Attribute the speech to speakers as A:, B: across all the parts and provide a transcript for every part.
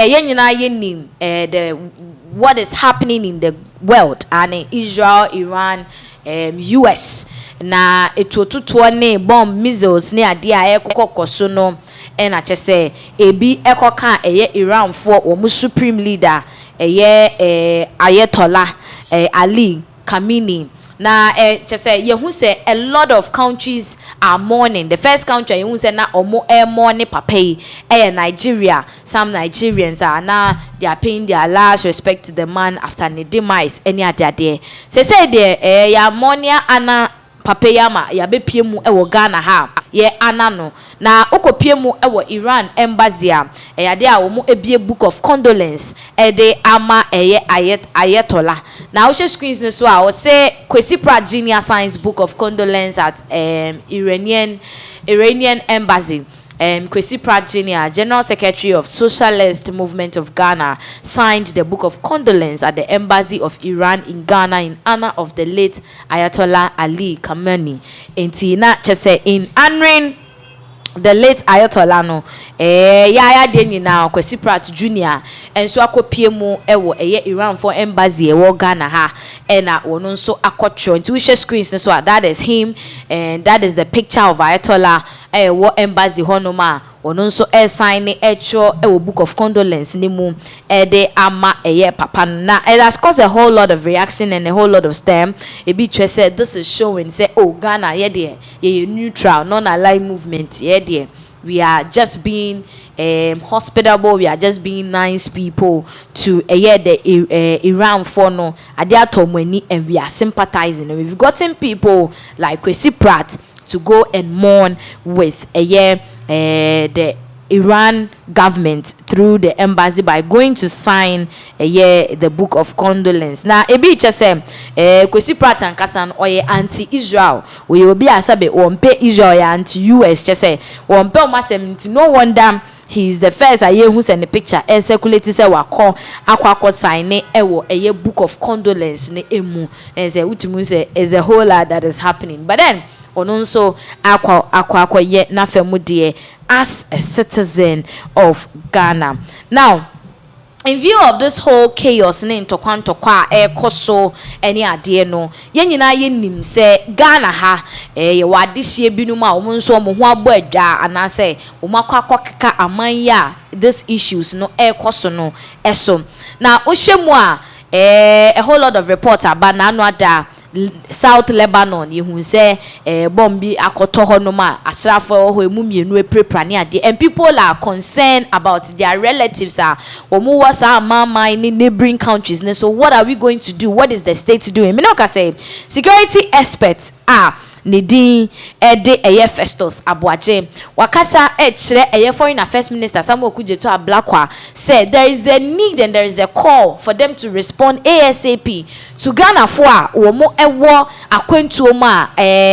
A: the what is happening in the world and in Israel, Iran, US. Na etototo ne bomb missiles ne ade a ekokoso no na chese ebi ekoka Iran for omu supreme leader Ayatollah Ali Khamenei. Na chese yehu say a lot of countries are mourning. The first country yehu say na omo mourning papa Nigeria. Some Nigerians are now they are paying their last respect to the man after the demise any other day. Say there ya mourning ana papa yama ya be piemu Ghana ha ye anano na okopiemu Iran embassy ya de a wo ebie book of condolence de ama Ayatollah. Na wo screens ne so a wo say Kwesi Pratt Junior Science book of condolence at Iranian embassy. Kwesi Pratt Jr., General Secretary of Socialist Movement of Ghana, signed the book of condolence at the embassy of Iran in Ghana in honor of the late Ayatollah Ali Khamenei. In honoring the late Ayatollah no yaya de now Kwesi Pratt Jr. enso akopie mu Iran for embassy Ghana ha na wono nso akotro nti we share screens so that is him and that is the picture of Ayatollah embassy honoma wono nso sign book of condolence ni mu de ama papa na it has caused a whole lot of reaction and a whole lot of stem be said this is showing say Ghana ye neutral non-aligned movement we are just being hospitable, we are just being nice people to the Iran for no and we are sympathizing, and we've gotten people like Kwesi Pratt to go and mourn with the Iran government through the embassy by going to sign the book of condolence. Now ebi say Kwesi Pratt and Kasan oye anti-Israel. We will be asabe wonpe Israel anti-US say wonpe omasem no wonder he is the first who send the picture and circulated say akwa sign book of condolence ne emu and say utimu say is a whole lot that is happening. But then ononso akwa ye na famudie as a citizen of Ghana. Now, in view of this whole chaos ne ntokwa koso any ade no ye nyina ye nim se Ghana ha ye wadehye binum a wo nso mo ho abo adwa ana se wo makwa aman ya this issues no koso no eso na ohwemu a whole lot of reports about na no ada South Lebanon you say bombi akoto honoma asrafo ho emu mienu eprepra ade and people are concerned about their relatives omo was mama in neighboring countries. So what are we going to do? What is the state doing? Me no ka say security experts Nidin de Festus Abuaje wakasa chere foreign affairs minister Samuel Kujeto Ablakwa said there is a need and there is a call for them to respond ASAP to Ghana for omo ewo akwentuo ma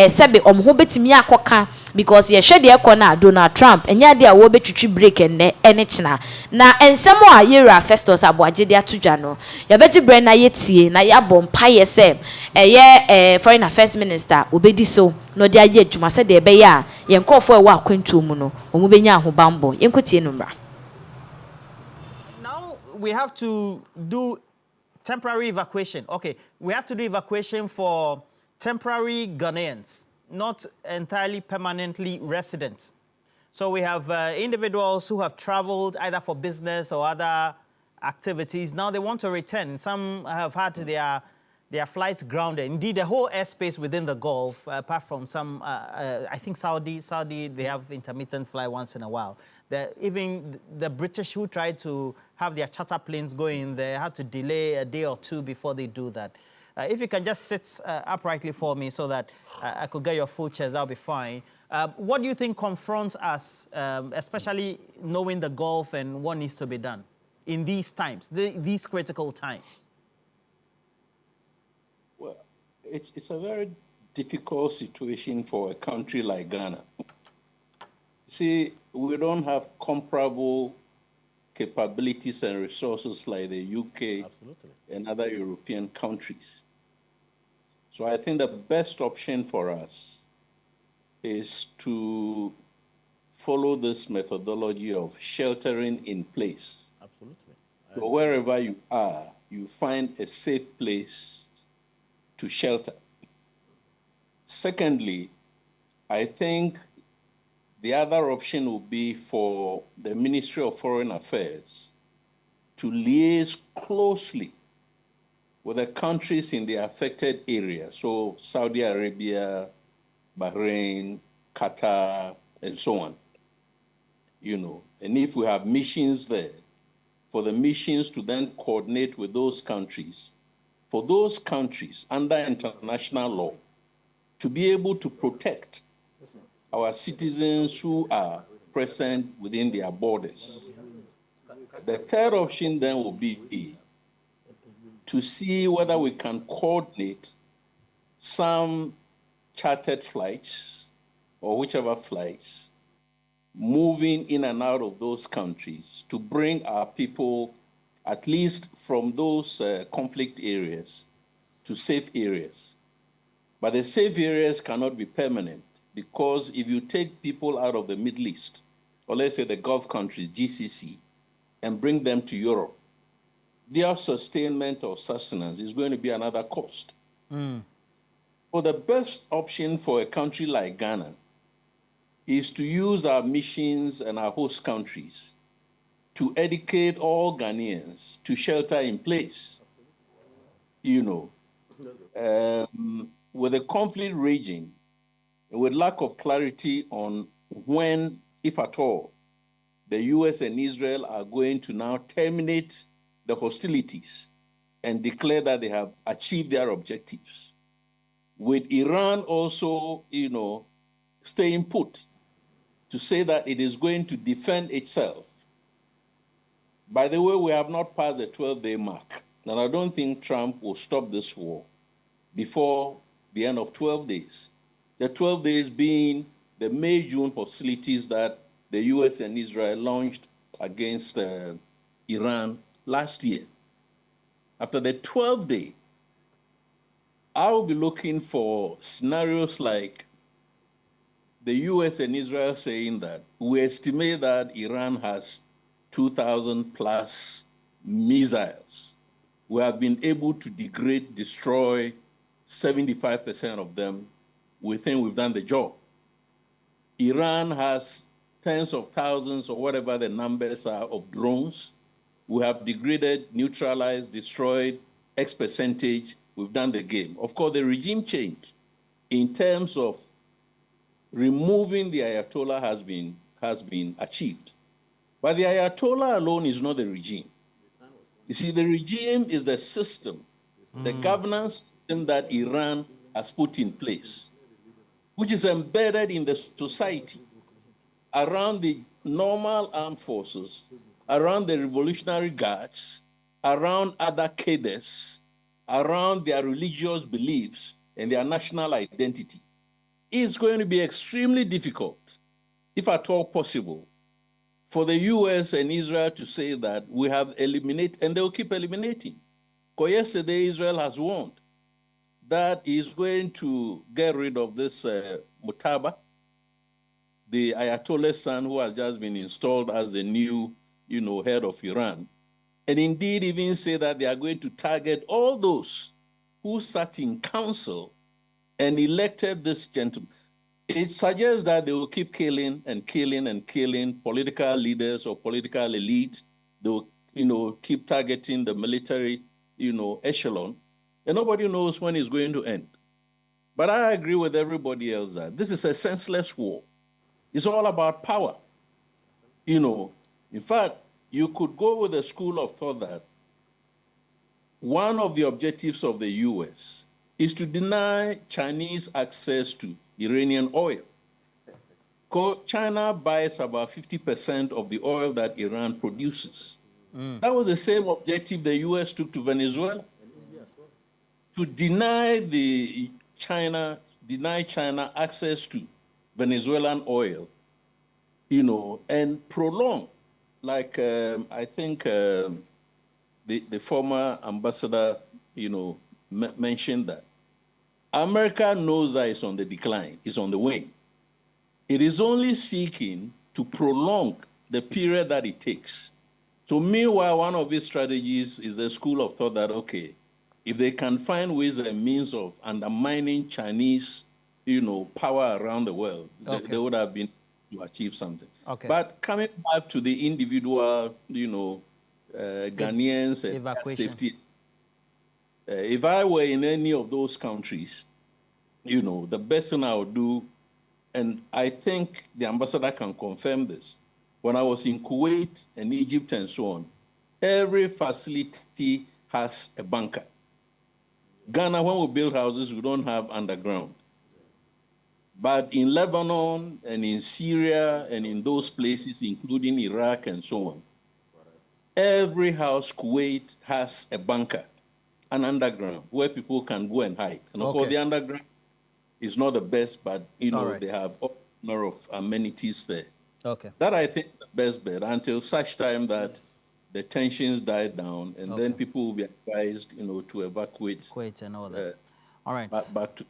A: sebe omho betimi akoka because ye hwe de ekona Donald Trump enya de a wo betwitwi break ene china na ensemo a yera Festus Abuaje de atodwa no ye beji bre na yetie na ya bompa ye se foreign affairs minister obedi so no de aye adwuma se de be ya ye nkofo ewo akwentuo mu no omu benya ahobambo yenkotie no mra.
B: Now we have to do temporary evacuation. Okay, we have to do evacuation for temporary Ghanaians, not entirely permanently residents. So we have individuals who have traveled either for business or other activities. Now they want to return. Some have had their flights grounded. Indeed, the whole airspace within the Gulf, apart from some, I think Saudi, they have intermittent flight once in a while. Even the British who tried to have their charter planes going, they had to delay a day or two before they do that. If you can just sit uprightly for me so that I could get your full chairs, that'll be fine. What do you think confronts us, especially knowing the Gulf and what needs to be done in these times, these critical times?
C: Well, it's a very difficult situation for a country like Ghana. See, we don't have comparable capabilities and resources like the UK
B: Absolutely.
C: and other European countries. So I think the best option for us is to follow this methodology of sheltering in place.
B: Absolutely.
C: So wherever you are, you find a safe place to shelter. Secondly, I think the other option would be for the Ministry of Foreign Affairs to liaise closely with the countries in the affected area. So Saudi Arabia, Bahrain, Qatar, and so on. And if we have missions there, for the missions to then coordinate with those countries, for those countries under international law to be able to protect our citizens who are present within their borders. The third option then will be to see whether we can coordinate some chartered flights or whichever flights moving in and out of those countries to bring our people, at least from those conflict areas, to safe areas. But the safe areas cannot be permanent, because if you take people out of the Middle East, or let's say the Gulf countries, GCC, and bring them to Europe, their sustainment or sustenance is going to be another cost. So the best option for a country like Ghana is to use our missions and our host countries to educate all Ghanaians to shelter in place. With the conflict raging, with lack of clarity on when, if at all, the US and Israel are going to now terminate the hostilities and declare that they have achieved their objectives. With Iran also, staying put to say that it is going to defend itself. By the way, we have not passed the 12-day mark, and I don't think Trump will stop this war before the end of 12 days. The 12 days being the May-June hostilities that the US and Israel launched against Iran last year. After the 12th day, I will be looking for scenarios like the US and Israel saying that we estimate that Iran has 2,000 plus missiles. We have been able to degrade, destroy 75% of them. We think we've done the job. Iran has tens of thousands or whatever the numbers are of drones. We have degraded, neutralized, destroyed X percentage. We've done the game. Of course, the regime change in terms of removing the Ayatollah has been achieved. But the Ayatollah alone is not the regime. You see, the regime is the system, the governance system that Iran has put in place, which is embedded in the society around the normal armed forces, around the Revolutionary Guards, around other cadres, around their religious beliefs and their national identity. It's going to be extremely difficult, if at all possible, for the US and Israel to say that we have eliminated, and they'll keep eliminating. Because yesterday Israel has warned that is going to get rid of this Mutaba, the Ayatollah's son who has just been installed as the new, head of Iran. And indeed even say that they are going to target all those who sat in council and elected this gentleman. It suggests that they will keep killing and killing and killing political leaders or political elite. They will, keep targeting the military, echelon. And nobody knows when it's going to end. But I agree with everybody else that this is a senseless war. It's all about power. In fact, you could go with a school of thought that one of the objectives of the US is to deny Chinese access to Iranian oil. China buys about 50% of the oil that Iran produces. That was the same objective the US took to Venezuela. To deny China access to Venezuelan oil, and prolong, like I think the former ambassador, mentioned that America knows that it's on the decline, it's on the wane. It is only seeking to prolong the period that it takes So meanwhile, one of these strategies is a school of thought that, okay, if they can find ways and means of undermining Chinese, power around the world, they would have been to achieve something.
B: Okay.
C: But coming back to the individual, Ghanaians and
B: Evacuation.
C: safety, if I were in any of those countries, the best thing I would do, and I think the ambassador can confirm this, when I was in Kuwait and Egypt and so on, every facility has a bunker. Ghana, when we build houses, we don't have underground. But in Lebanon and in Syria and in those places, including Iraq and so on, every house, Kuwait, has a bunker, an underground, where people can go and hide. And of course, the underground is not the best, but, they have all manner of amenities there.
B: Okay.
C: That, I think, is the best bet until such time that the tensions die down, and then people will be advised, to evacuate.
B: Kuwait and all that. All right.
C: Back to...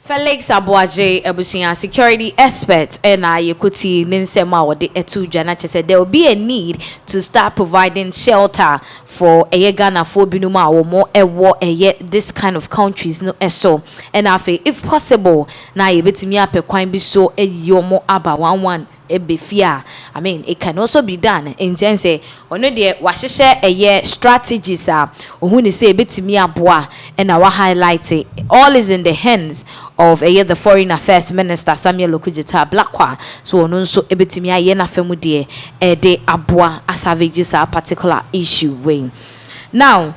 A: Felix Abuaje Ebusia, security expert, and Yekuti Ninsema or the Etu Janache said there will be a need to start providing shelter for a Ghana for Binuma or more a war and yet this kind of countries no so and if possible na yebetimi ape kwan bi so e yomo aba 11 ebefia. I mean, it can also be done in sense ono de wahye eye strategies ohun ni say ebetimi aboa and our highlight all is in the hands of the Foreign Affairs Minister Samuel Okudzeto Blakwa. So ono nso ebetimi aye na famu de de aboa as a particular issue way. Now